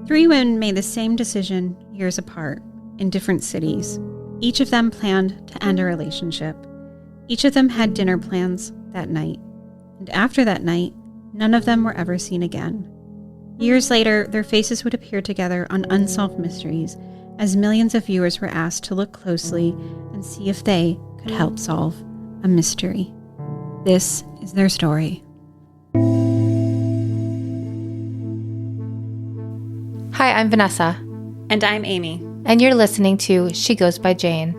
Three women made the same decision years apart, in different cities. Each of them planned to end a relationship. Each of them had dinner plans that night. And after that night, none of them were ever seen again. Years later, their faces would appear together on Unsolved Mysteries as millions of viewers were asked to look closely and see if they could help solve a mystery. This is their story. Hi, I'm Vanessa. And I'm Amy. And you're listening to She Goes by Jane.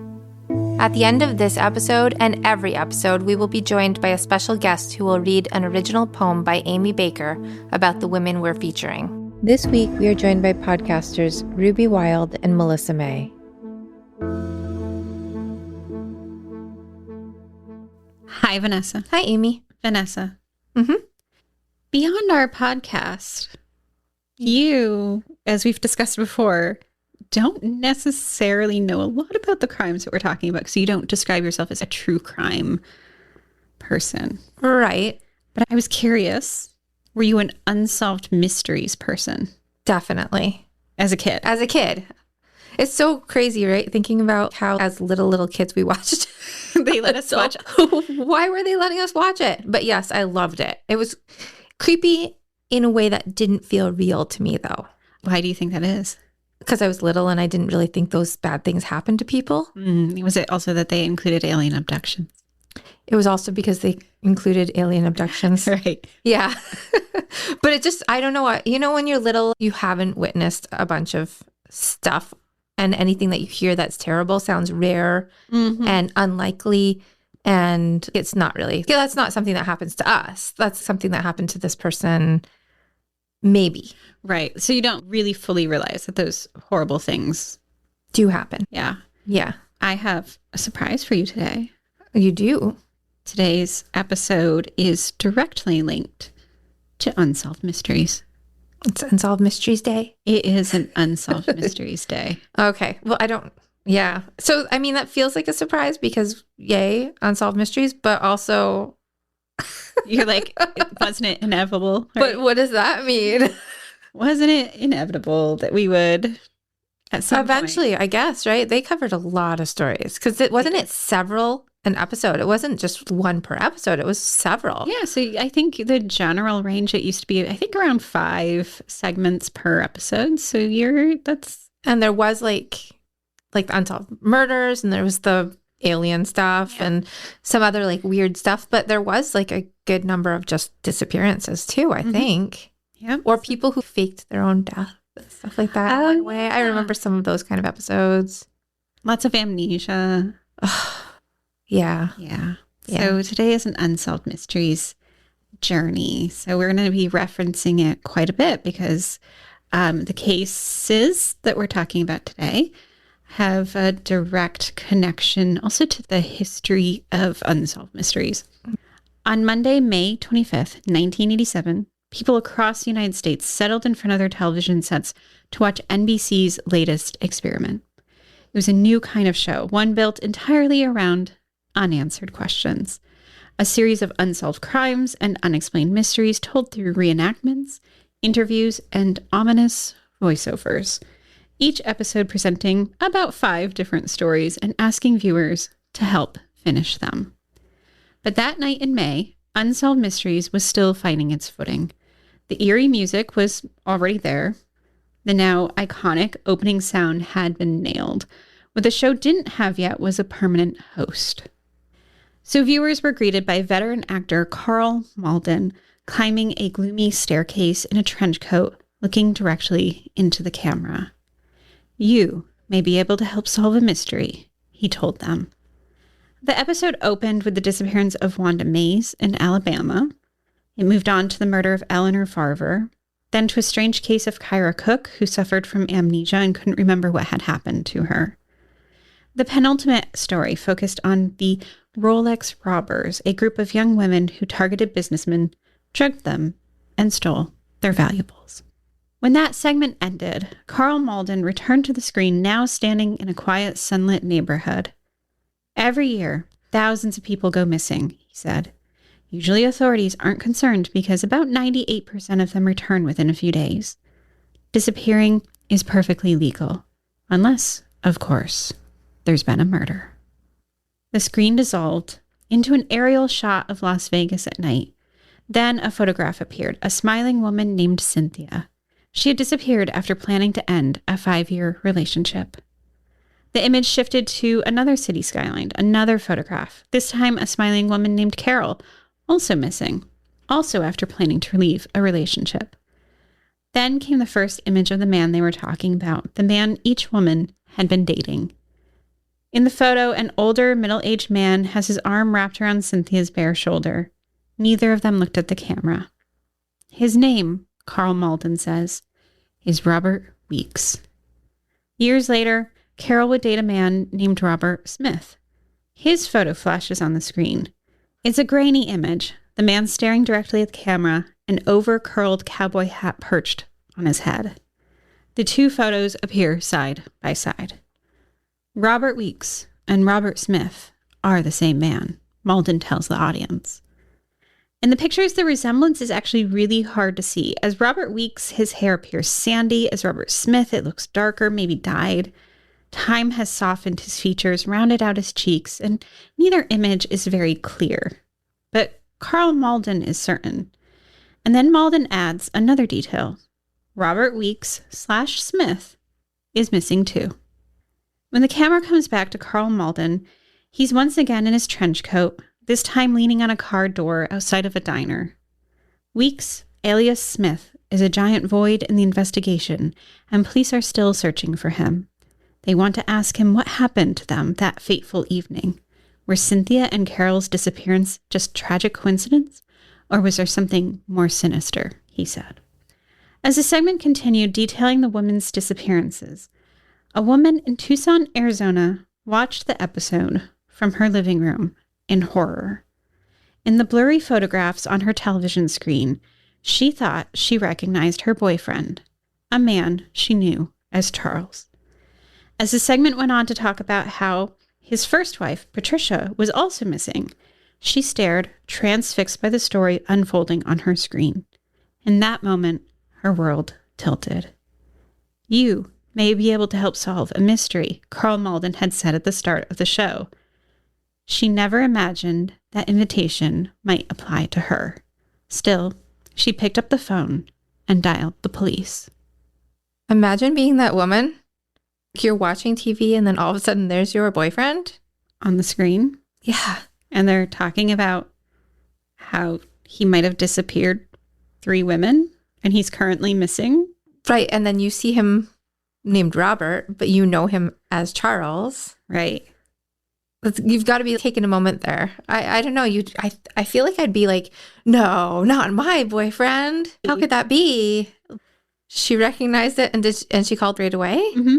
At the end of this episode and every episode, we will be joined by a special guest who will read an original poem by Amy Baker about the women we're featuring. This week, we are joined by podcasters Ruby Wild and Melissa May. Hi, Vanessa. Hi, Amy. Vanessa. Mm-hmm. Beyond our podcast, you, as we've discussed before, don't necessarily know a lot about the crimes that we're talking about, because you don't describe yourself as a true crime person. Right. But I was curious, were you an unsolved mysteries person? Definitely. As a kid? As a kid. It's so crazy, right? Thinking about how as little kids we watched. They let us watch. Why were they letting us watch it? But yes, I loved it. It was creepy in a way that didn't feel real to me, though. Why do you think that is? Because I was little and I didn't really think those bad things happened to people. Was it also that they included alien abductions? It was also because they included alien abductions. Right. Yeah. But it just, I don't know what, when you're little, you haven't witnessed a bunch of stuff, and anything that you hear that's terrible sounds rare and unlikely. And it's not really, that's not something that happens to us. That's something that happened to this person, maybe. Right. So you don't really fully realize that those horrible things do happen. Yeah. Yeah. I have a surprise for you today. You do? Today's episode is directly linked to Unsolved Mysteries. It's Unsolved Mysteries Day? It is an Unsolved Mysteries Day. Okay. Well, yeah. So, I mean, that feels like a surprise because, yay, Unsolved Mysteries, but also... You're like, wasn't it inevitable? Right? But what does that mean? Wasn't it inevitable that we would at some eventually, point? I guess, right? They covered a lot of stories because it wasn't several an episode. It wasn't just one per episode. It was several. Yeah. So I think the general range, it used to be, I think, around 5 segments per episode. So and there was like the unsolved murders, and there was the alien stuff and some other like weird stuff. But there was like a good number of just disappearances too, I think. Yeah. Or people who faked their own death, stuff like that. Oh, way. I remember some of those kind of episodes. Lots of amnesia. Yeah. Yeah. So today is an Unsolved Mysteries journey. So we're going to be referencing it quite a bit because the cases that we're talking about today have a direct connection also to the history of Unsolved Mysteries. On Monday, May 25th, 1987, people across the United States settled in front of their television sets to watch NBC's latest experiment. It was a new kind of show, one built entirely around unanswered questions. A series of unsolved crimes and unexplained mysteries told through reenactments, interviews, and ominous voiceovers. Each episode presenting about 5 different stories and asking viewers to help finish them. But that night in May, Unsolved Mysteries was still finding its footing. The eerie music was already there. The now iconic opening sound had been nailed. What the show didn't have yet was a permanent host. So viewers were greeted by veteran actor Karl Malden climbing a gloomy staircase in a trench coat, looking directly into the camera. "You may be able to help solve a mystery," he told them. The episode opened with the disappearance of Wanda Mays in Alabama. It moved on to the murder of Eleanor Farver, then to a strange case of Kyra Cook, who suffered from amnesia and couldn't remember what had happened to her. The penultimate story focused on the Rolex robbers, a group of young women who targeted businessmen, drugged them, and stole their valuables. When that segment ended, Karl Malden returned to the screen, now standing in a quiet, sunlit neighborhood. "Every year, thousands of people go missing," he said. "Usually authorities aren't concerned because about 98% of them return within a few days. Disappearing is perfectly legal, unless, of course, there's been a murder. The screen dissolved into an aerial shot of Las Vegas at night. Then a photograph appeared, a smiling woman named Cynthia. She had disappeared after planning to end a 5-year relationship. The image shifted to another city skyline, another photograph, this time a smiling woman named Carol, also missing, also after planning to leave a relationship. Then came the first image of the man they were talking about, the man each woman had been dating. In the photo, an older, middle-aged man has his arm wrapped around Cynthia's bare shoulder. Neither of them looked at the camera. His name, Carl Malden says, is Robert Weeks. Years later, Carol would date a man named Robert Smith. His photo flashes on the screen. It's a grainy image, the man staring directly at the camera, an over-curled cowboy hat perched on his head. The two photos appear side by side. Robert Weeks and Robert Smith are the same man, Malden tells the audience. In the pictures, the resemblance is actually really hard to see. As Robert Weeks, his hair appears sandy. As Robert Smith, it looks darker, maybe dyed. Time has softened his features, rounded out his cheeks, and neither image is very clear. But Carl Malden is certain. And then Malden adds another detail. Robert Weeks/Smith is missing too. When the camera comes back to Carl Malden, he's once again in his trench coat, this time leaning on a car door outside of a diner. Weeks, alias Smith, is a giant void in the investigation, and police are still searching for him. They want to ask him what happened to them that fateful evening. Were Cynthia and Carol's disappearance just tragic coincidence, or was there something more sinister, he said. As the segment continued detailing the women's disappearances, a woman in Tucson, Arizona, watched the episode from her living room in horror. In the blurry photographs on her television screen, she thought she recognized her boyfriend, a man she knew as Charles. As the segment went on to talk about how his first wife, Patricia, was also missing, she stared, transfixed by the story unfolding on her screen. In that moment, her world tilted. You may be able to help solve a mystery, Carl Malden had said at the start of the show. She never imagined that invitation might apply to her. Still, she picked up the phone and dialed the police. Imagine being that woman. You're watching TV and then all of a sudden there's your boyfriend on the screen. Yeah. And they're talking about how he might have disappeared 3 women and he's currently missing. Right. And then you see him named Robert, but you know him as Charles. Right. You've got to be taking a moment there. I don't know. I feel like I'd be like, no, not my boyfriend. How could that be? She recognized it and she called right away. Mm-hmm.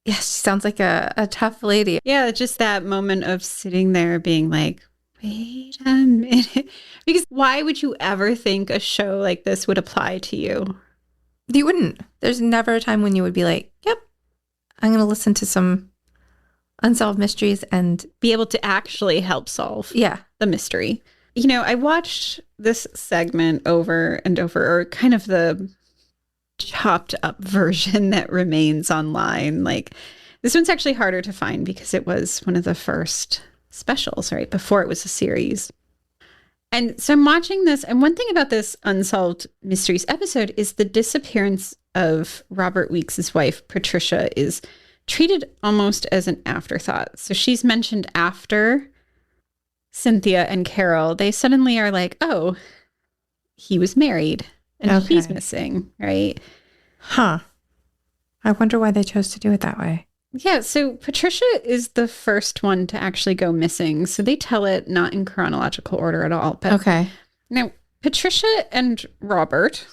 Yeah, she sounds like a tough lady. Yeah, just that moment of sitting there being like, wait a minute. Because why would you ever think a show like this would apply to you? You wouldn't. There's never a time when you would be like, yep, I'm going to listen to some Unsolved Mysteries and be able to actually help solve the mystery. You know, I watched this segment over and over, or kind of the chopped up version that remains online. Like, this one's actually harder to find because it was one of the first specials, right? Before it was a series. And so I'm watching this, and one thing about this Unsolved Mysteries episode is the disappearance of Robert Weeks' wife, Patricia, is treated almost as an afterthought. So she's mentioned after Cynthia and Carol. They suddenly are like, oh, he was married and he's missing, right? Huh. I wonder why they chose to do it that way. Yeah, so Patricia is the first one to actually go missing. So they tell it not in chronological order at all. But okay. Now, Patricia and Robert,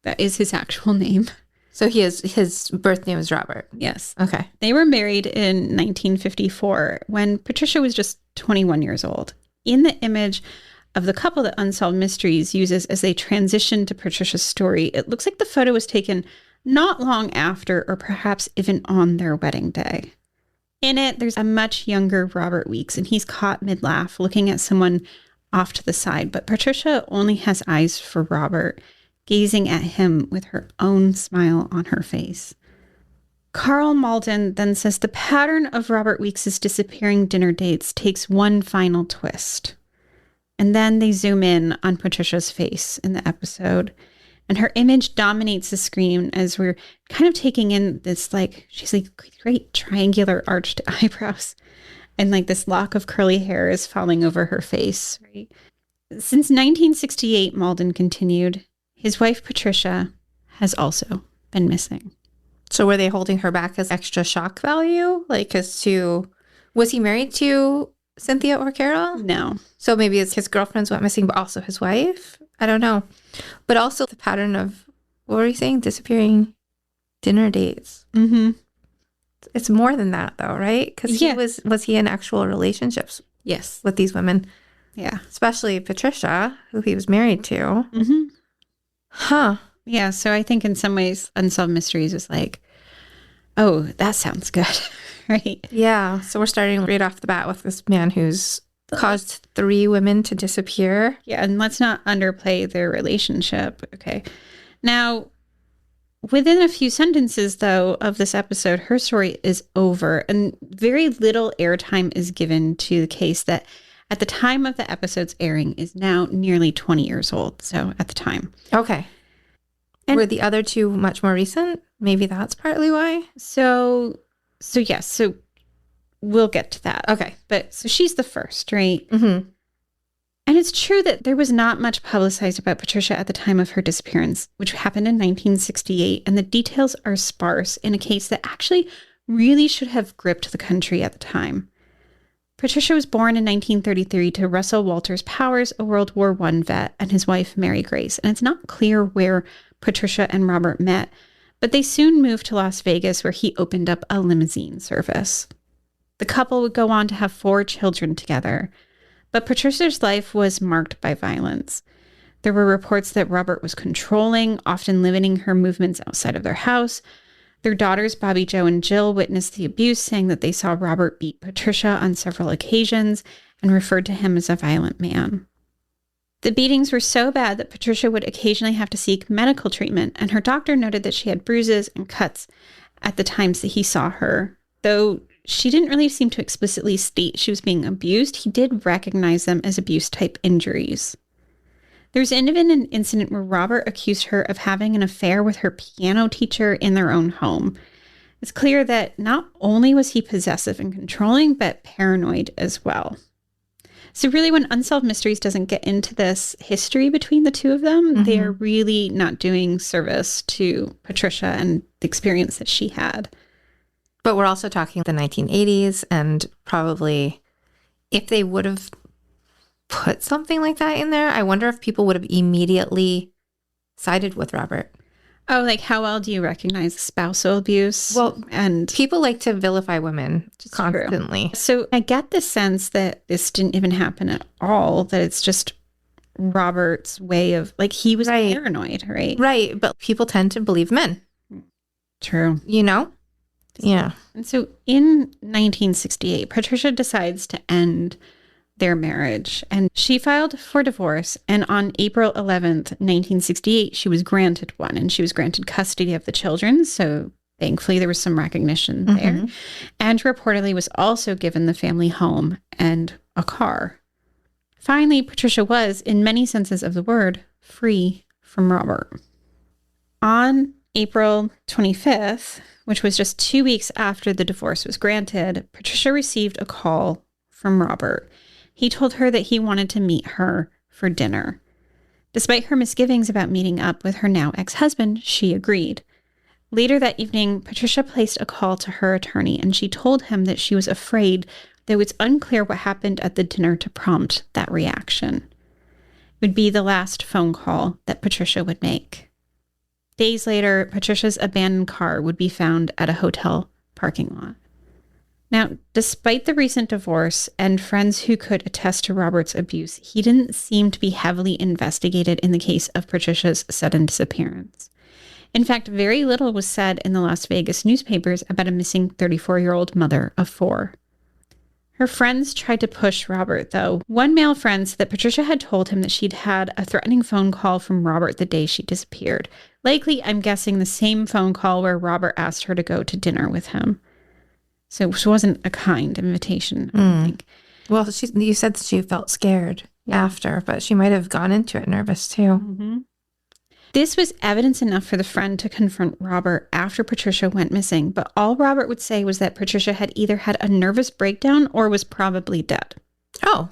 that is his actual name. So his birth name is Robert. Yes. Okay. They were married in 1954 when Patricia was just 21 years old. In the image of the couple that Unsolved Mysteries uses as they transition to Patricia's story, it looks like the photo was taken not long after or perhaps even on their wedding day. In it, there's a much younger Robert Weeks, and he's caught mid-laugh looking at someone off to the side. But Patricia only has eyes for Robert. gazing at him with her own smile on her face. Carl Malden then says the pattern of Robert Weeks' disappearing dinner dates takes one final twist. And then they zoom in on Patricia's face in the episode. And her image dominates the screen as we're kind of taking in this, she's great triangular arched eyebrows. And this lock of curly hair is falling over her face, right? Since 1968, Malden continued, his wife Patricia has also been missing. So were they holding her back as extra shock value? Was he married to Cynthia or Carol? No. So maybe it's his girlfriends went missing, but also his wife? I don't know. But also the pattern of, what were you saying? Disappearing dinner dates. Mm-hmm. It's more than that though, right? Because was he in actual relationships? Yes. With these women? Yeah. Especially Patricia, who he was married to. Mm-hmm. Huh. Yeah, so I think in some ways Unsolved Mysteries is oh, that sounds good, right? Yeah, so we're starting right off the bat with this man who's caused 3 women to disappear. Yeah, and let's not underplay their relationship, okay? Now, within a few sentences, though, of this episode, her story is over, and very little airtime is given to the case that at the time of the episode's airing is now nearly 20 years old, so at the time. Okay. And were the other 2 much more recent? Maybe that's partly why. So yes. So we'll get to that. Okay. But so she's the first, right? Mm-hmm. And it's true that there was not much publicized about Patricia at the time of her disappearance, which happened in 1968. And the details are sparse in a case that actually really should have gripped the country at the time. Patricia was born in 1933 to Russell Walters Powers, a World War I vet, and his wife, Mary Grace. And it's not clear where Patricia and Robert met, but they soon moved to Las Vegas, where he opened up a limousine service. The couple would go on to have 4 children together, but Patricia's life was marked by violence. There were reports that Robert was controlling, often limiting her movements outside of their house. Their daughters, Bobby Jo and Jill, witnessed the abuse, saying that they saw Robert beat Patricia on several occasions and referred to him as a violent man. The beatings were so bad that Patricia would occasionally have to seek medical treatment, and her doctor noted that she had bruises and cuts at the times that he saw her. Though she didn't really seem to explicitly state she was being abused, he did recognize them as abuse-type injuries. There's even an incident where Robert accused her of having an affair with her piano teacher in their own home. It's clear that not only was he possessive and controlling, but paranoid as well. So really, when Unsolved Mysteries doesn't get into this history between the 2 of them, they are really not doing service to Patricia and the experience that she had. But we're also talking the 1980s, and probably if they would have put something like that in there, I wonder if people would have immediately sided with Robert. Oh, how well do you recognize spousal abuse? Well, and people like to vilify women constantly. True. So I get the sense that this didn't even happen at all, that it's just Robert's way of, he was paranoid, right? Right, but people tend to believe men. True. Yeah. And so in 1968, Patricia decides to end their marriage, and she filed for divorce, and on April 11th, 1968, she was granted one, and she was granted custody of the children, so thankfully there was some recognition there, and reportedly was also given the family home and a car. Finally, Patricia was, in many senses of the word, free from Robert. On April 25th, which was just 2 weeks after the divorce was granted, Patricia received a call from Robert. He told her that he wanted to meet her for dinner. Despite her misgivings about meeting up with her now ex-husband, she agreed. Later that evening, Patricia placed a call to her attorney, and she told him that she was afraid, though it's unclear what happened at the dinner to prompt that reaction. It would be the last phone call that Patricia would make. Days later, Patricia's abandoned car would be found at a hotel parking lot. Now, despite the recent divorce and friends who could attest to Robert's abuse, he didn't seem to be heavily investigated in the case of Patricia's sudden disappearance. In fact, very little was said in the Las Vegas newspapers about a missing 34-year-old mother of 4. Her friends tried to push Robert, though. One male friend said that Patricia had told him that she'd had a threatening phone call from Robert the day she disappeared. Likely, I'm guessing, the same phone call where Robert asked her to go to dinner with him. So it wasn't a kind invitation, I don't think. Well, you said she felt scared after, but she might have gone into it nervous too. Mm-hmm. This was evidence enough for the friend to confront Robert after Patricia went missing, but all Robert would say was that Patricia had either had a nervous breakdown or was probably dead. Oh.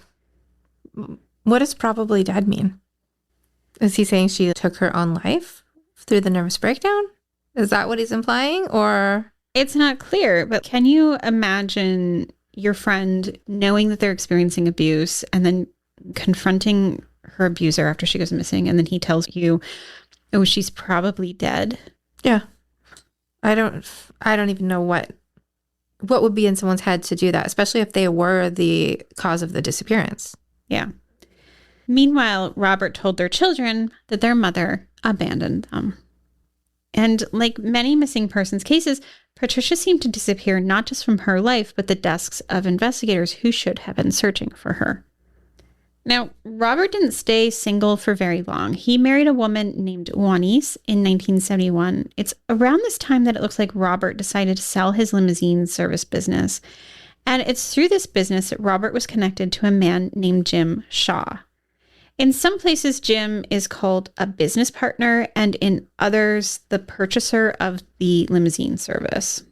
What does probably dead mean? Is he saying she took her own life through the nervous breakdown? Is that what he's implying? Or it's not clear, but can you imagine your friend knowing that they're experiencing abuse and then confronting her abuser after she goes missing, and then he tells you, oh, she's probably dead? Yeah. I don't even know what would be in someone's head to do that, especially if they were the cause of the disappearance. Yeah. Meanwhile, Robert told their children that their mother abandoned them. And like many missing persons cases, Patricia seemed to disappear not just from her life, but the desks of investigators who should have been searching for her. Now, Robert didn't stay single for very long. He married a woman named Juanice in 1971. It's around this time that it looks like Robert decided to sell his limousine service business. And it's through this business that Robert was connected to a man named Jim Shaw. In some places, Jim is called a business partner, and in others, the purchaser of the limousine service.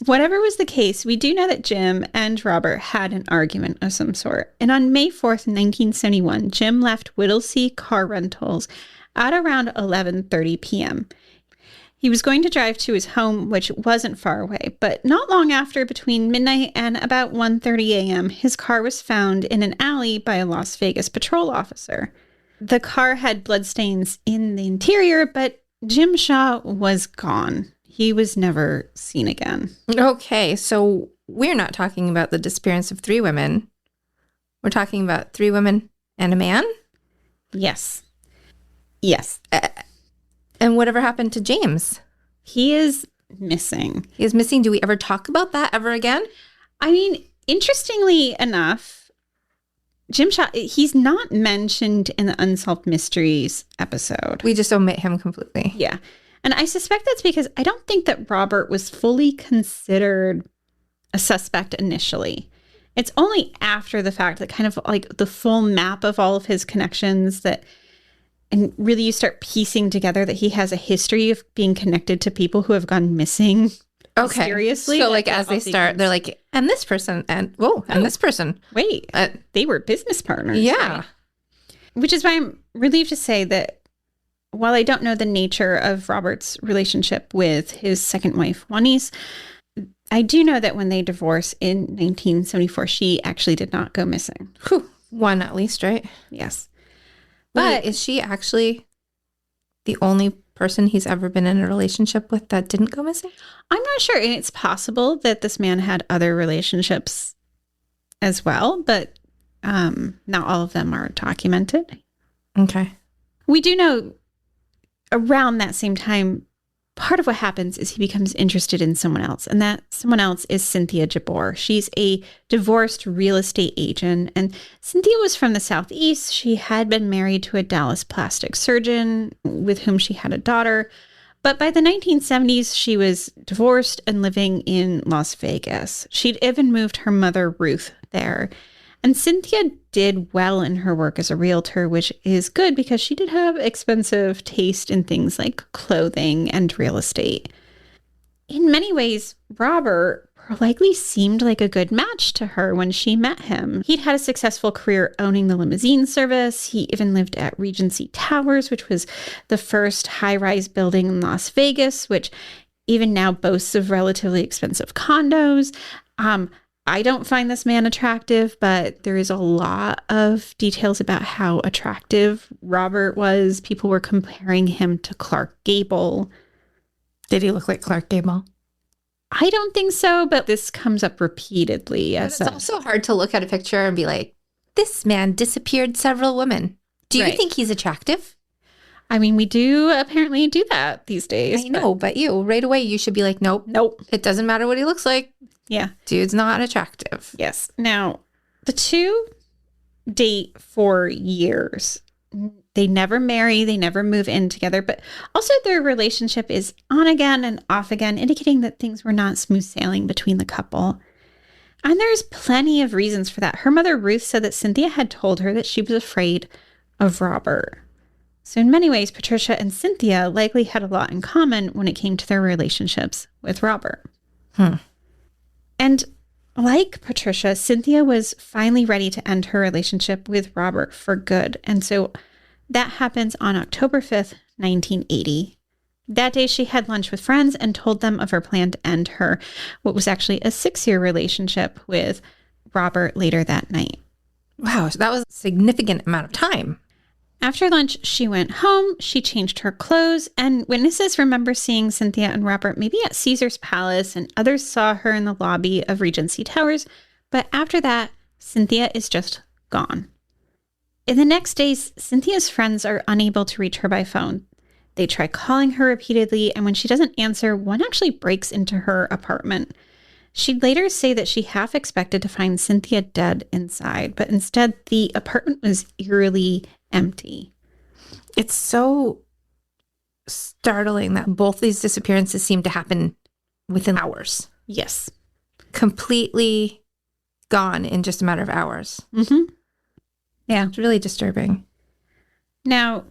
Whatever was the case, we do know that Jim and Robert had an argument of some sort. And on May 4th, 1971, Jim left Whittlesea Car Rentals at around 11:30 p.m. He was going to drive to his home, which wasn't far away, but not long after, between midnight and about 1:30 a.m., his car was found in an alley by a Las Vegas patrol officer. The car had bloodstains in the interior, but Jim Shaw was gone. He was never seen again. Okay, so we're not talking about the disappearance of 3 women. We're talking about 3 women and a man? Yes. Yes. And whatever happened to James? He is missing. He is missing. Do we ever talk about that ever again? I mean, interestingly enough, Jim Shaw, he's not mentioned in the Unsolved Mysteries episode. We just omit him completely. Yeah. And I suspect that's because I don't think that Robert was fully considered a suspect initially. It's only after the fact that kind of like the full map of all of his connections that, and really you start piecing together that he has a history of being connected to people who have gone missing mysteriously. So like as they start, they're like, and this person, and this person. Wait, they were business partners. Yeah. Right? Which is why I'm relieved to say that while I don't know the nature of Robert's relationship with his second wife, Juanice, I do know that when they divorced in 1974, she actually did not go missing. Whew. One at least, right? Yes. But is she actually the only person he's ever been in a relationship with that didn't go missing? I'm not sure. And it's possible that this man had other relationships as well, but not all of them are documented. Okay. We do know around that same time, part of what happens is he becomes interested in someone else, and that someone else is Cynthia Jabour. She's a divorced real estate agent, and Cynthia was from the Southeast. She had been married to a Dallas plastic surgeon with whom she had a daughter, but by the 1970s, she was divorced and living in Las Vegas. She'd even moved her mother, Ruth, there. And Cynthia did well in her work as a realtor, which is good because she did have expensive taste in things like clothing and real estate. In many ways, Robert likely seemed like a good match to her when she met him. He'd had a successful career owning the limousine service. He even lived at Regency Towers, which was the first high-rise building in Las Vegas, which even now boasts of relatively expensive condos. I don't find this man attractive, but there is a lot of details about how attractive Robert was. People were comparing him to Clark Gable. Did he look like Clark Gable? I don't think so, but this comes up repeatedly. But it's also hard to look at a picture and be like, this man disappeared several women. Do you think he's attractive? I mean, we do apparently do that these days. I know, but you, right away, you should be like, nope. Nope. It doesn't matter what he looks like. Yeah. Dude's not attractive. Yes. Now, the two date for years. They never marry, they never move in together, but also their relationship is on again and off again, indicating that things were not smooth sailing between the couple. And there's plenty of reasons for that. Her mother, Ruth, said that Cynthia had told her that she was afraid of Robert. So in many ways, Patricia and Cynthia likely had a lot in common when it came to their relationships with Robert. And like Patricia, Cynthia was finally ready to end her relationship with Robert for good. And so that happens on October 5th, 1980. That day, she had lunch with friends and told them of her plan to end what was actually a 6-year relationship with Robert later that night. Wow, so that was a significant amount of time. After lunch, she went home, she changed her clothes, and witnesses remember seeing Cynthia and Robert maybe at Caesar's Palace, and others saw her in the lobby of Regency Towers. But after that, Cynthia is just gone. In the next days, Cynthia's friends are unable to reach her by phone. They try calling her repeatedly, and when she doesn't answer, one actually breaks into her apartment. She'd later say that she half expected to find Cynthia dead inside, but instead the apartment was eerily empty. It's so startling that both these disappearances seem to happen within hours. Yes. Completely gone in just a matter of hours. Mm-hmm. Yeah. It's really disturbing. Now,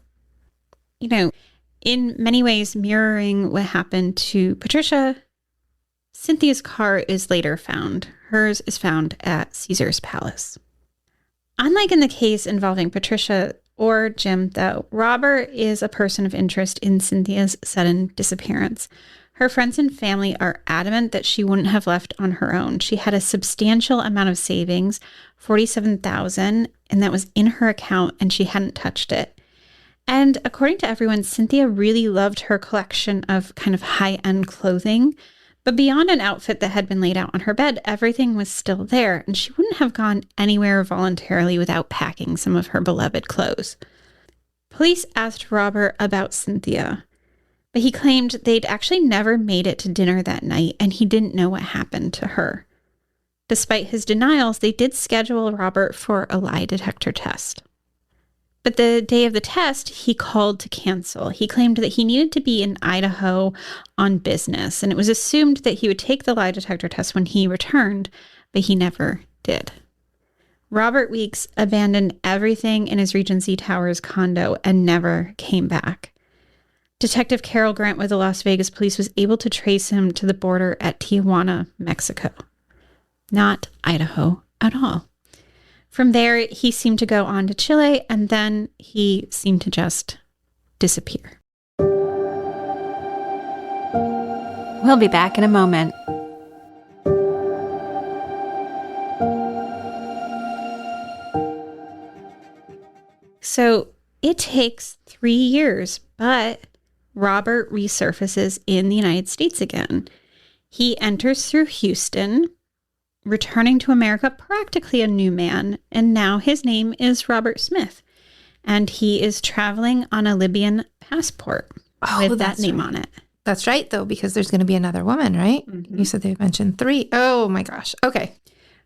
in many ways mirroring what happened to Patricia, Cynthia's car is later found. Hers is found at Caesar's Palace. Unlike in the case involving Patricia or Jim, though, Robert is a person of interest in Cynthia's sudden disappearance. Her friends and family are adamant that she wouldn't have left on her own. She had a substantial amount of savings, $47,000, and that was in her account, and she hadn't touched it. And according to everyone, Cynthia really loved her collection of kind of high-end clothing. But beyond an outfit that had been laid out on her bed, everything was still there, and she wouldn't have gone anywhere voluntarily without packing some of her beloved clothes. Police asked Robert about Cynthia, but he claimed they'd actually never made it to dinner that night, and he didn't know what happened to her. Despite his denials, they did schedule Robert for a lie detector test. But the day of the test, he called to cancel. He claimed that he needed to be in Idaho on business, and it was assumed that he would take the lie detector test when he returned, but he never did. Robert Weeks abandoned everything in his Regency Towers condo and never came back. Detective Carol Grant with the Las Vegas police was able to trace him to the border at Tijuana, Mexico. Not Idaho at all. From there, he seemed to go on to Chile, and then he seemed to just disappear. We'll be back in a moment. So it takes 3 years, but Robert resurfaces in the United States again. He enters through Houston, returning to America practically a new man, and now his name is Robert Smith, and he is traveling on a Libyan passport with that name on it. That's right, though, because there's going to be another woman, right? Mm-hmm. You said they mentioned 3. Oh, my gosh. Okay.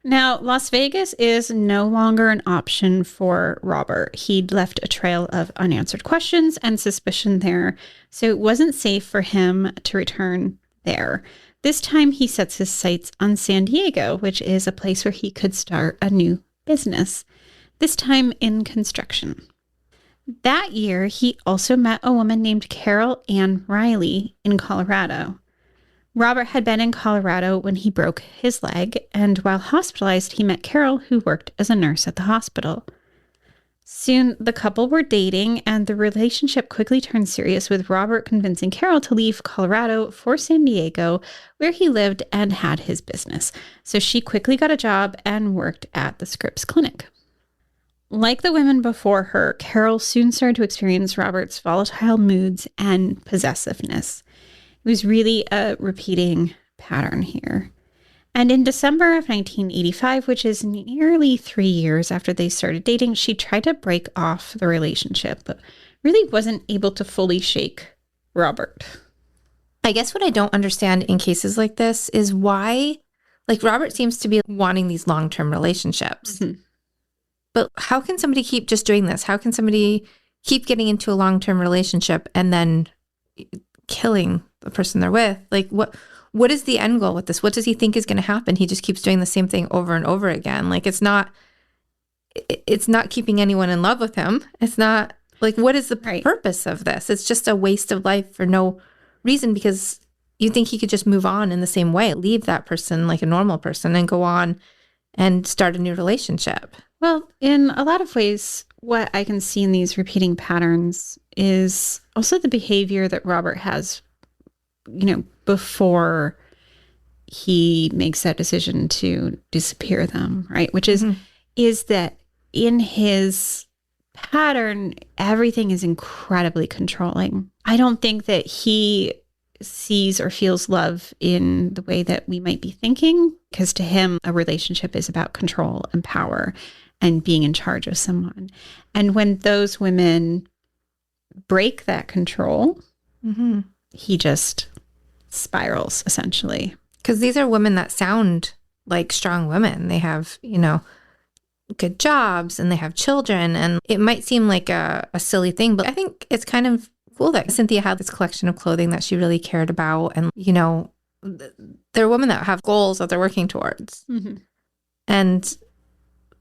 Now, Las Vegas is no longer an option for Robert. He'd left a trail of unanswered questions and suspicion there, so it wasn't safe for him to return there. This time, he sets his sights on San Diego, which is a place where he could start a new business, this time in construction. That year, he also met a woman named Carola Ann Riley in Colorado. Robert had been in Colorado when he broke his leg, and while hospitalized, he met Carol, who worked as a nurse at the hospital. Soon, the couple were dating, and the relationship quickly turned serious, with Robert convincing Carol to leave Colorado for San Diego, where he lived and had his business. So she quickly got a job and worked at the Scripps Clinic. Like the women before her, Carol soon started to experience Robert's volatile moods and possessiveness. It was really a repeating pattern here. And in December of 1985, which is nearly 3 years after they started dating, she tried to break off the relationship, but really wasn't able to fully shake Robert. I guess what I don't understand in cases like this is why Like Robert seems to be wanting these long-term relationships. Mm-hmm. But how can somebody keep just doing this? How can somebody keep getting into a long-term relationship and then killing the person they're with? Like what is the end goal with this? What does he think is going to happen? He just keeps doing the same thing over and over again. Like it's not keeping anyone in love with him. It's not like, what is the purpose of this? It's just a waste of life for no reason, because you think he could just move on in the same way, leave that person like a normal person and go on and start a new relationship. Well, in a lot of ways, what I can see in these repeating patterns is also the behavior that Robert has, before he makes that decision to disappear them, right? Which is that in his pattern, everything is incredibly controlling. I don't think that he sees or feels love in the way that we might be thinking, because to him, a relationship is about control and power and being in charge of someone. And when those women break that control, he just spirals, essentially. Because these are women that sound like strong women. They have, good jobs and they have children. And it might seem like a silly thing, but I think it's kind of cool that Cynthia had this collection of clothing that she really cared about. And, they're women that have goals that they're working towards. And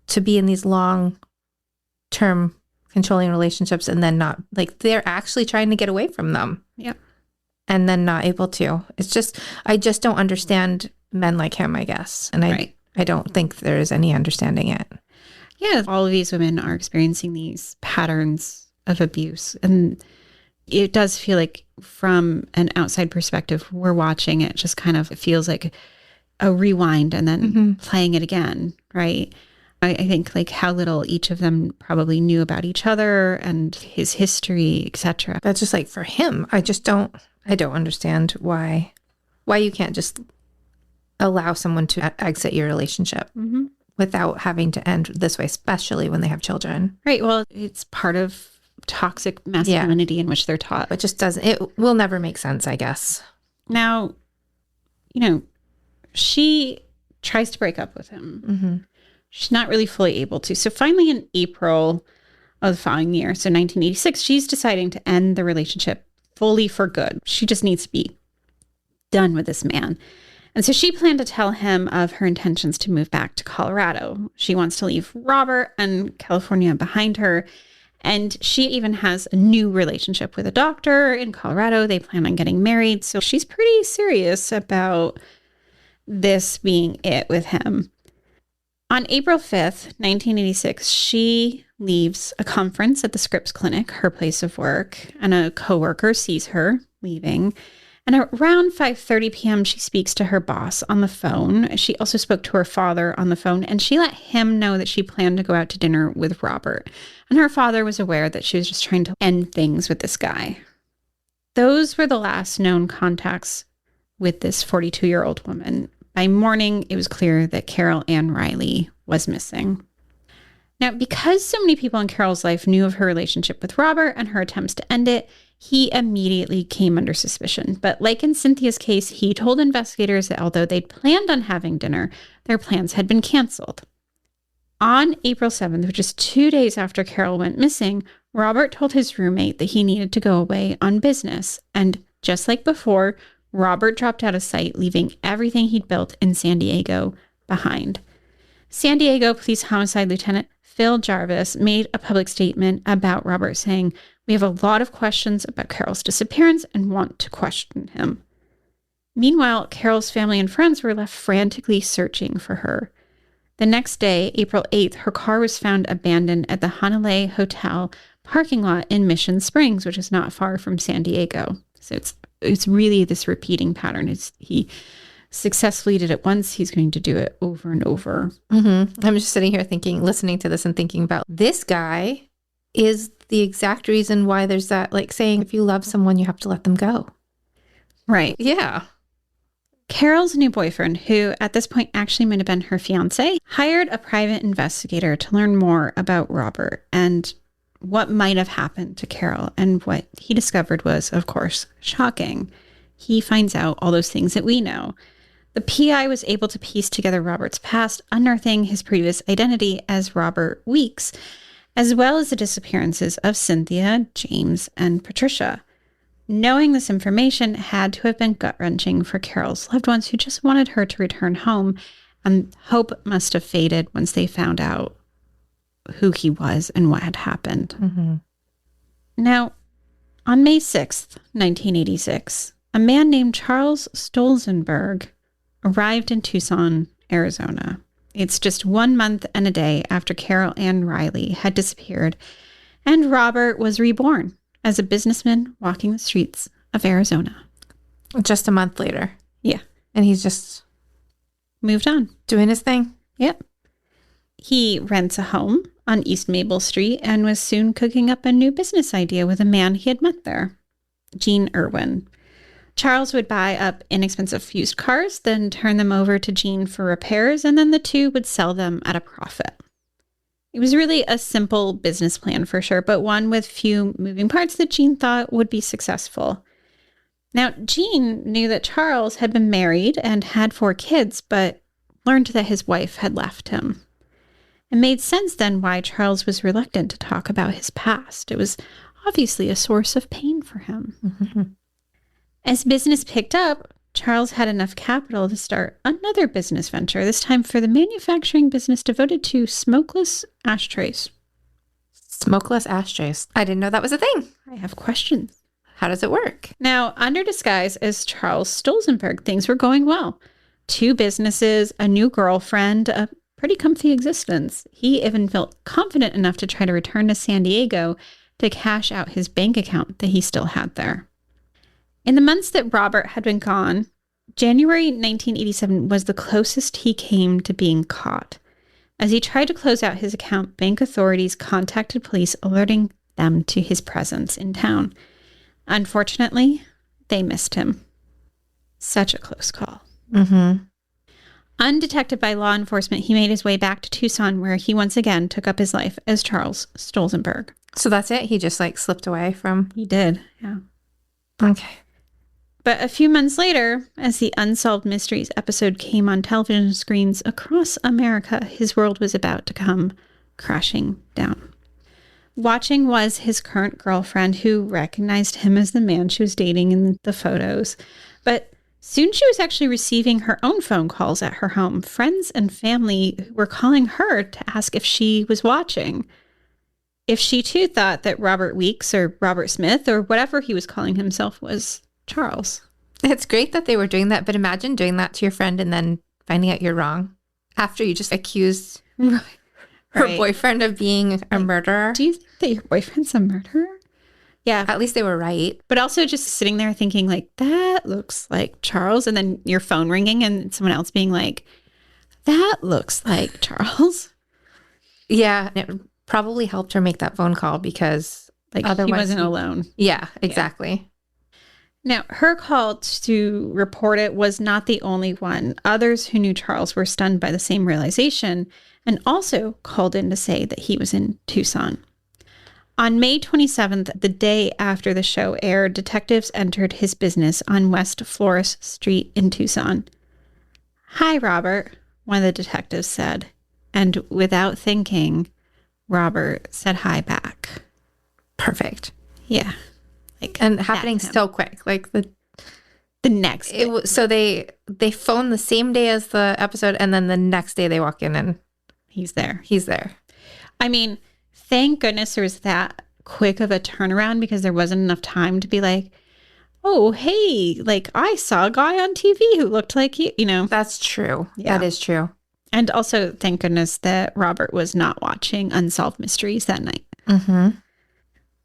to be in these long-term controlling relationships and then not, like, they're actually trying to get away from them. Yep. And then not able to. It's just, I just don't understand men like him, I guess. And I don't think there is any understanding it. Yeah, all of these women are experiencing these patterns of abuse. And it does feel like, from an outside perspective, we're watching it just kind of, it feels like a rewind and then playing it again, right? I think like how little each of them probably knew about each other and his history, etc. That's just like, for him, I don't understand why you can't just allow someone to exit your relationship without having to end this way, especially when they have children. Right. Well, it's part of toxic masculinity in which they're taught. It just doesn't, it will never make sense, I guess. Now, she tries to break up with him. She's not really fully able to. So finally in April of the following year, so 1986, she's deciding to end the relationship fully for good. She just needs to be done with this man. And so she planned to tell him of her intentions to move back to Colorado. She wants to leave Robert and California behind her. And she even has a new relationship with a doctor in Colorado. They plan on getting married. So she's pretty serious about this being it with him. On April 5th, 1986, she leaves a conference at the Scripps Clinic, her place of work, and a coworker sees her leaving. And around 5:30 p.m., she speaks to her boss on the phone. She also spoke to her father on the phone, and she let him know that she planned to go out to dinner with Robert. And her father was aware that she was just trying to end things with this guy. Those were the last known contacts with this 42-year-old woman. By morning, it was clear that Carola Ann Riley was missing. Now, because so many people in Carol's life knew of her relationship with Robert and her attempts to end it, he immediately came under suspicion. But like in Cynthia's case, he told investigators that although they'd planned on having dinner, their plans had been canceled. On April 7th, which is 2 days after Carol went missing, Robert told his roommate that he needed to go away on business. And just like before, Robert dropped out of sight, leaving everything he'd built in San Diego behind. San Diego Police Homicide Lieutenant Phil Jarvis made a public statement about Robert saying, "We have a lot of questions about Carol's disappearance and want to question him." Meanwhile, Carol's family and friends were left frantically searching for her. The next day, April 8th, her car was found abandoned at the Hanalei Hotel parking lot in Mission Springs, which is not far from San Diego. So it's really this repeating pattern. He successfully did it once, he's going to do it over and over. I'm just sitting here listening to this and thinking about this guy is the exact reason why there's that, like, saying, if you love someone, you have to let them go. Right. Yeah. Carol's new boyfriend, who at this point actually might have been her fiance, hired a private investigator to learn more about Robert and what might have happened to Carol. And what he discovered was, of course, shocking. He finds out all those things that we know, The PI was able to piece together Robert's past, unearthing his previous identity as Robert Weeks, as well as the disappearances of Cynthia, James, and Patricia. Knowing this information had to have been gut-wrenching for Carol's loved ones who just wanted her to return home, and hope must have faded once they found out who he was and what had happened. Mm-hmm. Now, on May 6th, 1986, a man named Charles Stolzenberg arrived in Tucson, Arizona. It's just 1 month and a day after Carola Ann Riley had disappeared, and Robert was reborn as a businessman walking the streets of Arizona. Just a month later. Yeah. And he's just moved on. doing his thing. Yep. He rents a home on East Maple Street and was soon cooking up a new business idea with a man he had met there, Gene Irwin. Charles would buy up inexpensive used cars, then turn them over to Gene for repairs, and then the two would sell them at a profit. It was really a simple business plan for sure, but one with few moving parts that Gene thought would be successful. Now, Gene knew that Charles had been married and had 4 kids, but learned that his wife had left him. It made sense then why Charles was reluctant to talk about his past. It was obviously a source of pain for him. Mm-hmm. As business picked up, Charles had enough capital to start another business venture, this time for the manufacturing business devoted to smokeless ashtrays. Smokeless ashtrays. I didn't know that was a thing. I have questions. How does it work? Now, under disguise as Charles Stolzenberg, things were going well. 2 businesses, a new girlfriend, a pretty comfy existence. He even felt confident enough to try to return to San Diego to cash out his bank account that he still had there. In the months that Robert had been gone, January 1987 was the closest he came to being caught. As he tried to close out his account, bank authorities contacted police, alerting them to his presence in town. Unfortunately, they missed him. Such a close call. Mm-hmm. Undetected by law enforcement, he made his way back to Tucson, where he once again took up his life as Charles Stolzenberg. So that's it? He just slipped away from... He did, yeah. Okay. But a few months later, as the Unsolved Mysteries episode came on television screens across America, his world was about to come crashing down. Watching was his current girlfriend, who recognized him as the man she was dating in the photos. But soon she was actually receiving her own phone calls at her home. Friends and family were calling her to ask if she was watching. If she too thought that Robert Weeks or Robert Smith or whatever he was calling himself was Charles. It's great that they were doing that, but imagine doing that to your friend and then finding out you're wrong after you just accused her boyfriend of being a murderer. Do you think that your boyfriend's a murderer? Yeah. At least they were right. But also just sitting there thinking like, that looks like Charles. And then your phone ringing and someone else being like, that looks like Charles. Yeah. It probably helped her make that phone call because like otherwise he wasn't alone. Yeah, exactly. Yeah. Now, her call to report it was not the only one. Others who knew Charles were stunned by the same realization and also called in to say that he was in Tucson. On May 27th, the day after the show aired, detectives entered his business on West Flores Street in Tucson. "Hi, Robert," one of the detectives said. And without thinking, Robert said hi back. Perfect. Yeah. And happening so quick, like the next day. So they phoned the same day as the episode, and then the next day they walk in and he's there. He's there. I mean, thank goodness there was that quick of a turnaround, because there wasn't enough time to be like, oh, hey, like I saw a guy on TV who looked like you, you know. That's true. Yeah. That is true. And also, thank goodness that Robert was not watching Unsolved Mysteries that night. Mm-hmm.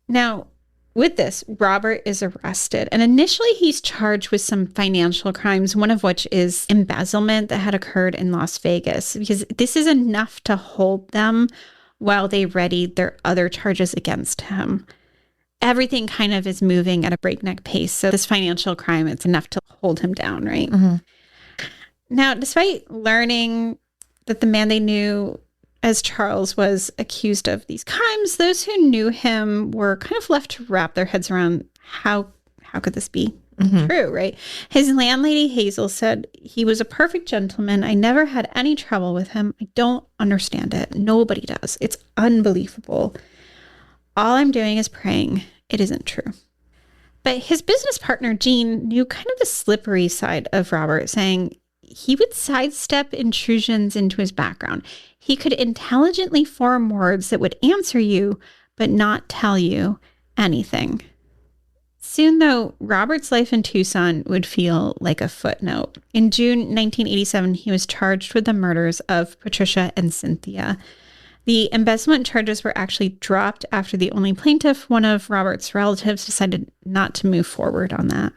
Now, with this, Robert is arrested, and initially he's charged with some financial crimes, one of which is embezzlement that had occurred in Las Vegas, because this is enough to hold them while they readied their other charges against him. Everything kind of is moving at a breakneck pace, so this financial crime, it's enough to hold him down, right? Mm-hmm. Now, despite learning that the man they knew as Charles was accused of these crimes, those who knew him were kind of left to wrap their heads around how could this be? true, right? His landlady, Hazel, said he was a perfect gentleman. I never had any trouble with him. I don't understand it. Nobody does. It's unbelievable. All I'm doing is praying it isn't true. But his business partner, Jean, knew kind of the slippery side of Robert, saying he would sidestep intrusions into his background. He could intelligently form words that would answer you, but not tell you anything. Soon, though, Robert's life in Tucson would feel like a footnote. In June 1987, he was charged with the murders of Patricia and Cynthia. The embezzlement charges were actually dropped after the only plaintiff, one of Robert's relatives, decided not to move forward on that.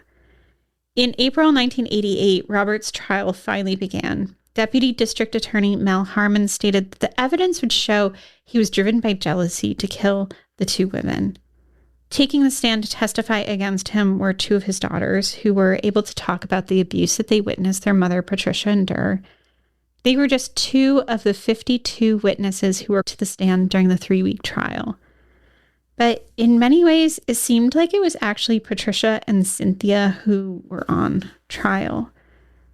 In April 1988, Robert's trial finally began. Deputy District Attorney Mel Harmon stated that the evidence would show he was driven by jealousy to kill the two women. Taking the stand to testify against him were two of his daughters, who were able to talk about the abuse that they witnessed their mother, Patricia, endure. They were just two of the 52 witnesses who were to the stand during the 3-week trial. But in many ways, it seemed like it was actually Patricia and Cynthia who were on trial.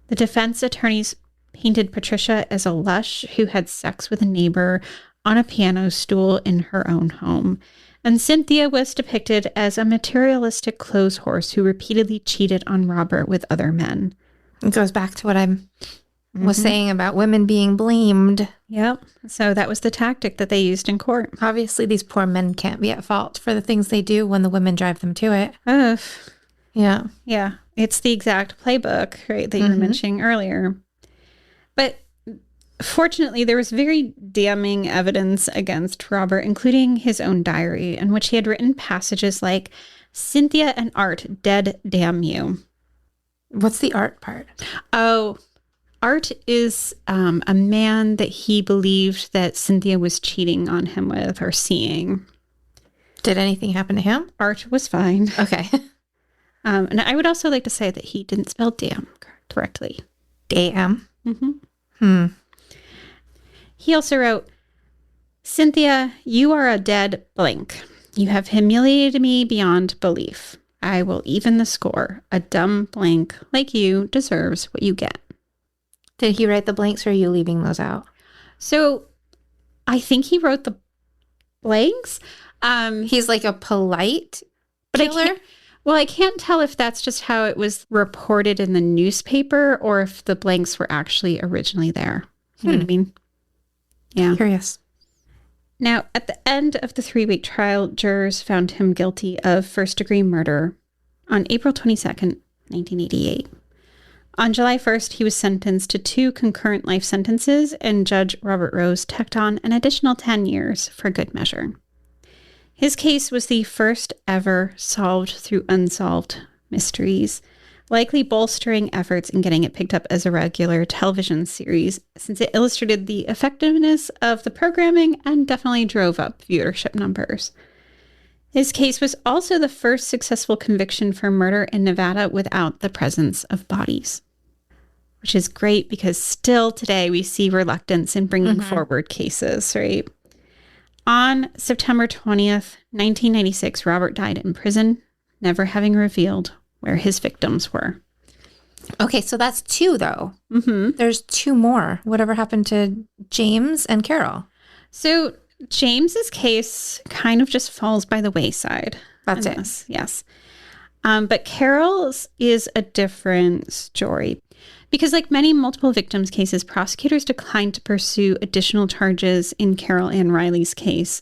The defense attorneys painted Patricia as a lush who had sex with a neighbor on a piano stool in her own home. And Cynthia was depicted as a materialistic clothes horse who repeatedly cheated on Robert with other men. It goes back to what I was saying about women being blamed. Yep. So that was the tactic that they used in court. Obviously, these poor men can't be at fault for the things they do when the women drive them to it. Ugh. Yeah. Yeah. It's the exact playbook, right, that you were mentioning earlier. But fortunately, there was very damning evidence against Robert, including his own diary, in which he had written passages like, "Cynthia and Art, dead damn you." What's the Art part? Oh, Art is a man that he believed that Cynthia was cheating on him with or seeing. Did anything happen to him? Art was fine. Okay. And I would also like to say that he didn't spell damn correctly. Damn. He also wrote, "Cynthia, you are a dead blank. You have humiliated me beyond belief. I will even the score. A dumb blank like you deserves what you get." Did he write the blanks or are you leaving those out? So I think he wrote the blanks. He's like a polite killer? I can't tell if that's just how it was reported in the newspaper or if the blanks were actually originally there. You know what I mean? Yeah. Curious. Now, at the end of the 3-week trial, jurors found him guilty of first-degree murder on April 22nd, 1988. On July 1st, he was sentenced to 2 concurrent life sentences, and Judge Robert Rose tacked on an additional 10 years for good measure. His case was the first ever solved through Unsolved Mysteries, likely bolstering efforts in getting it picked up as a regular television series, since it illustrated the effectiveness of the programming and definitely drove up viewership numbers. His case was also the first successful conviction for murder in Nevada without the presence of bodies, which is great because still today we see reluctance in bringing forward cases, right? On September 20th, 1996, Robert died in prison, never having revealed where his victims were. Okay, so that's 2, though. There's 2 more. Whatever happened to James and Carol? So James's case kind of just falls by the wayside. That's it. This. Yes. But Carol's is a different story. Because like many multiple victims cases, prosecutors declined to pursue additional charges in Carola Ann Riley's case.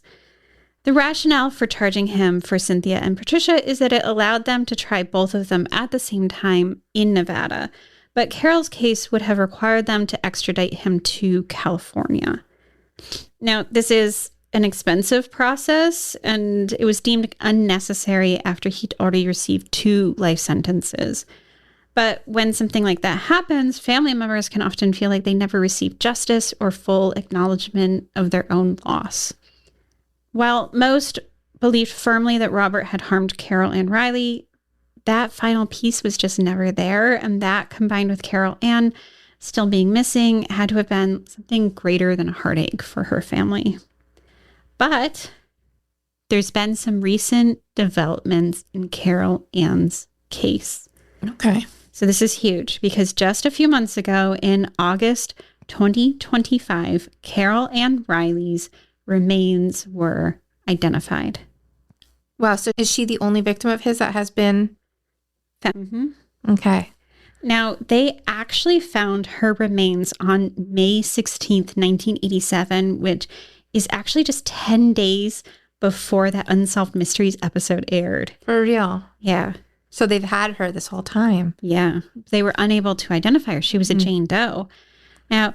The rationale for charging him for Cynthia and Patricia is that it allowed them to try both of them at the same time in Nevada. But Carol's case would have required them to extradite him to California. Now, this is an expensive process, and it was deemed unnecessary after he'd already received 2 life sentences. But when something like that happens, family members can often feel like they never received justice or full acknowledgement of their own loss. While most believed firmly that Robert had harmed Carola Ann Riley, that final piece was just never there. And that, combined with Carola Ann still being missing, had to have been something greater than a heartache for her family. But there's been some recent developments in Carola Ann's case. Okay. So this is huge because just a few months ago, in August 2025, Carola Ann Riley's remains were identified. Wow. So is she the only victim of his that has been? Mm-hmm. Okay. Now, they actually found her remains on May 16th, 1987, which is actually just 10 days before that Unsolved Mysteries episode aired. For real. Yeah. So they've had her this whole time. Yeah. They were unable to identify her. She was a Jane Doe. Now,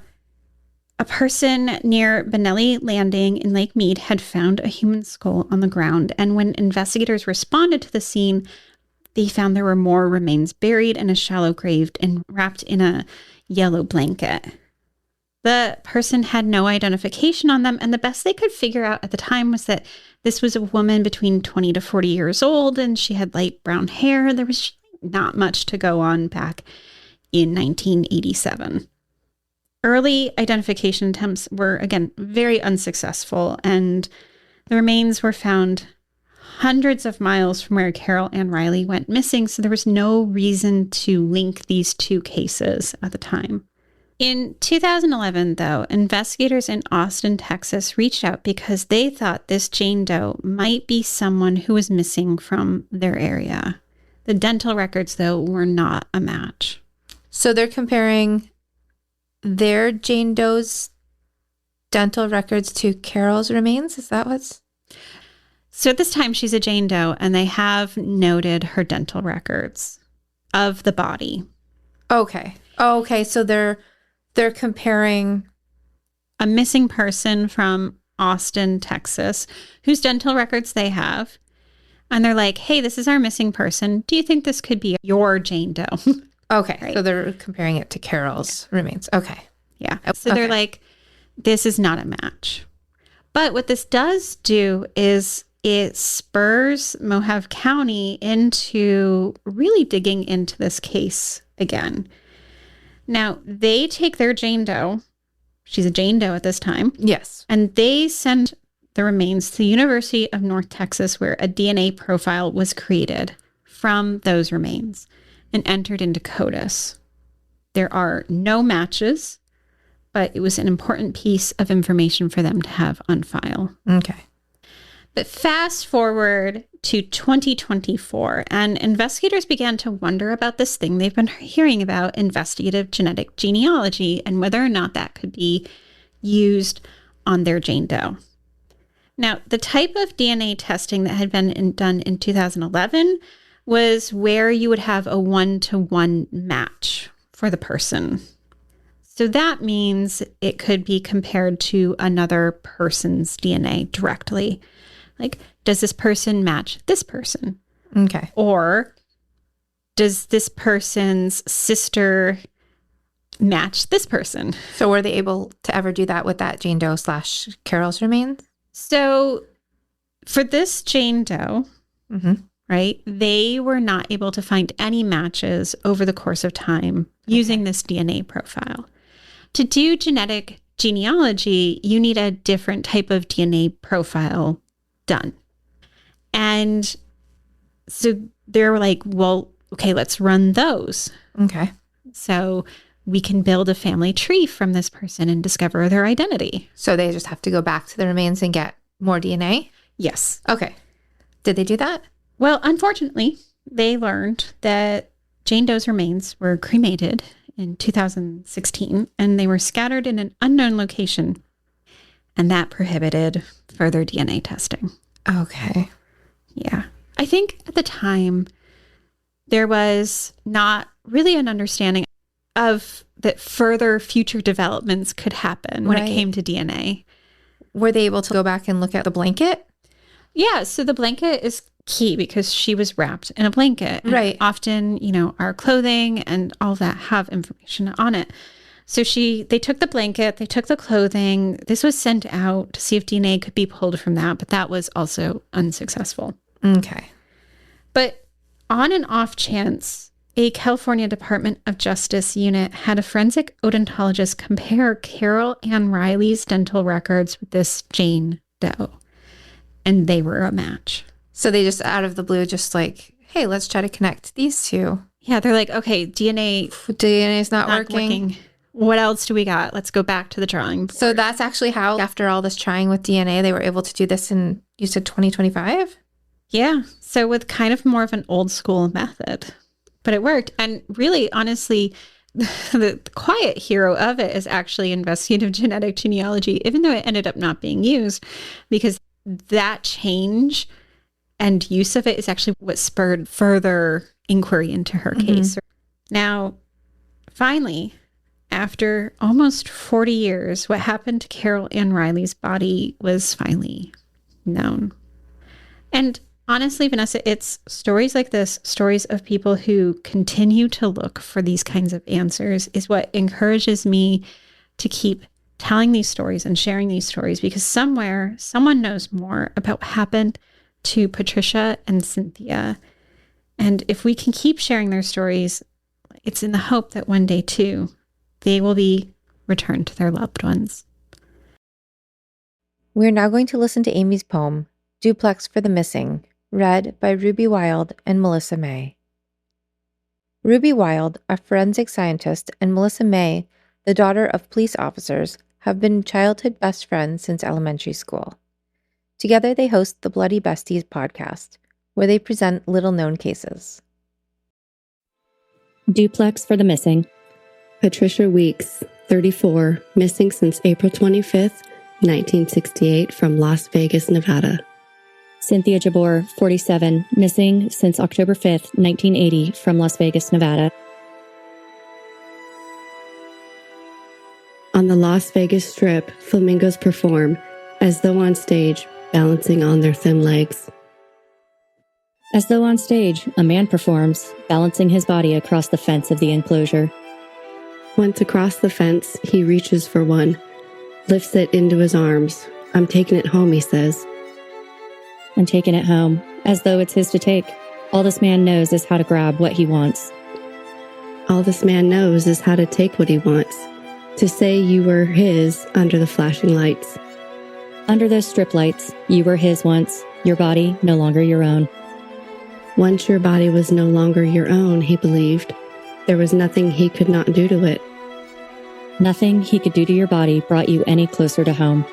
a person near Benelli Landing in Lake Mead had found a human skull on the ground. And when investigators responded to the scene, they found there were more remains buried in a shallow grave and wrapped in a yellow blanket. The person had no identification on them, and the best they could figure out at the time was that this was a woman between 20 to 40 years old, and she had light brown hair. There was not much to go on back in 1987. Early identification attempts were, again, very unsuccessful, and the remains were found hundreds of miles from where Carola Ann Riley went missing, so there was no reason to link these two cases at the time. In 2011, though, investigators in Austin, Texas reached out because they thought this Jane Doe might be someone who was missing from their area. The dental records, though, were not a match. So they're comparing their Jane Doe's dental records to Carol's remains? Is that what's... So at this time, she's a Jane Doe, and they have noted her dental records of the body. Okay. Oh, okay. So they're comparing a missing person from Austin, Texas, whose dental records they have. And they're like, hey, this is our missing person. Do you think this could be your Jane Doe? Okay. Right. So they're comparing it to Carol's remains. Okay. Yeah. So they're like, this is not a match. But what this does do is it spurs Mohave County into really digging into this case again. Now, they take their Jane Doe. She's a Jane Doe at this time. Yes. And they send the remains to the University of North Texas, where a DNA profile was created from those remains and entered into CODIS. There are no matches, but it was an important piece of information for them to have on file. Okay. But fast forward to 2024, and investigators began to wonder about this thing they've been hearing about, investigative genetic genealogy, and whether or not that could be used on their Jane Doe. Now, the type of DNA testing that had been done in 2011 was where you would have a one-to-one match for the person. So that means it could be compared to another person's DNA directly. Like, does this person match this person? Okay. Or does this person's sister match this person? So were they able to ever do that with that Jane Doe / Carol's remains? So for this Jane Doe, right, they were not able to find any matches over the course of time using this DNA profile. To do genetic genealogy, you need a different type of DNA profile done. And so they were like, well, okay, let's run those. Okay. So we can build a family tree from this person and discover their identity. So they just have to go back to the remains and get more DNA? Yes. Okay. Did they do that? Well, unfortunately, they learned that Jane Doe's remains were cremated in 2016, and they were scattered in an unknown location. And that prohibited further DNA testing. Okay. Yeah. I think at the time, there was not really an understanding of that further future developments could happen when it came to DNA. Were they able to go back and look at the blanket? Yeah. So the blanket is key because she was wrapped in a blanket. Right. And often, you know, our clothing and all that have information on it. So they took the blanket, they took the clothing. This was sent out to see if DNA could be pulled from that, but that was also unsuccessful. Okay. But on an off chance, a California Department of Justice unit had a forensic odontologist compare Carola Ann Riley's dental records with this Jane Doe, and they were a match. So they just out of the blue, just like, hey, let's try to connect these two. Yeah, they're like, okay, DNA is not working. What else do we got? Let's go back to the drawing board. So that's actually how, after all this trying with DNA, they were able to do this in, you said 2025? Yeah. So with kind of more of an old school method, but it worked. And really, honestly, the quiet hero of it is actually investigative genetic genealogy, even though it ended up not being used, because that change and use of it is actually what spurred further inquiry into her case. Now, finally, after almost 40 years, what happened to Carola Ann Riley's body was finally known. And honestly, Vanessa, it's stories like this, stories of people who continue to look for these kinds of answers, is what encourages me to keep telling these stories and sharing these stories, because somewhere someone knows more about what happened to Patricia and Cynthia. And if we can keep sharing their stories, it's in the hope that one day too, they will be returned to their loved ones. We're now going to listen to Amy's poem, Duplex for the Missing, read by Ruby Wild and Melissa May. Ruby Wild, a forensic scientist, and Melissa May, the daughter of police officers, have been childhood best friends since elementary school. Together they host the Bloody Besties podcast, where they present little-known cases. Duplex for the Missing. Patricia Weeks, 34, missing since April 25th, 1968, from Las Vegas, Nevada. Cynthia Jabour, 47, missing since October 5th, 1980, from Las Vegas, Nevada. On the Las Vegas Strip, flamingos perform, as though on stage, balancing on their thin legs. As though on stage, a man performs, balancing his body across the fence of the enclosure. Once across the fence, he reaches for one, lifts it into his arms. "I'm taking it home," he says. And taking it home, as though it's his to take. All this man knows is how to grab what he wants. All this man knows is how to take what he wants, to say you were his under the flashing lights. Under those strip lights, you were his once, your body no longer your own. Once your body was no longer your own, he believed. There was nothing he could not do to it. Nothing he could do to your body brought you any closer to home.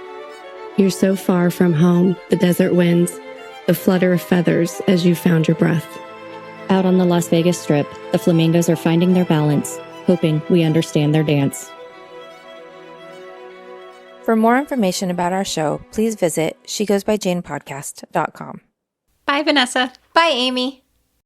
You're so far from home, the desert winds, the flutter of feathers as you found your breath. Out on the Las Vegas Strip, the flamingos are finding their balance, hoping we understand their dance. For more information about our show, please visit shegoesbyjanepodcast.com. Bye, Vanessa. Bye, Amy.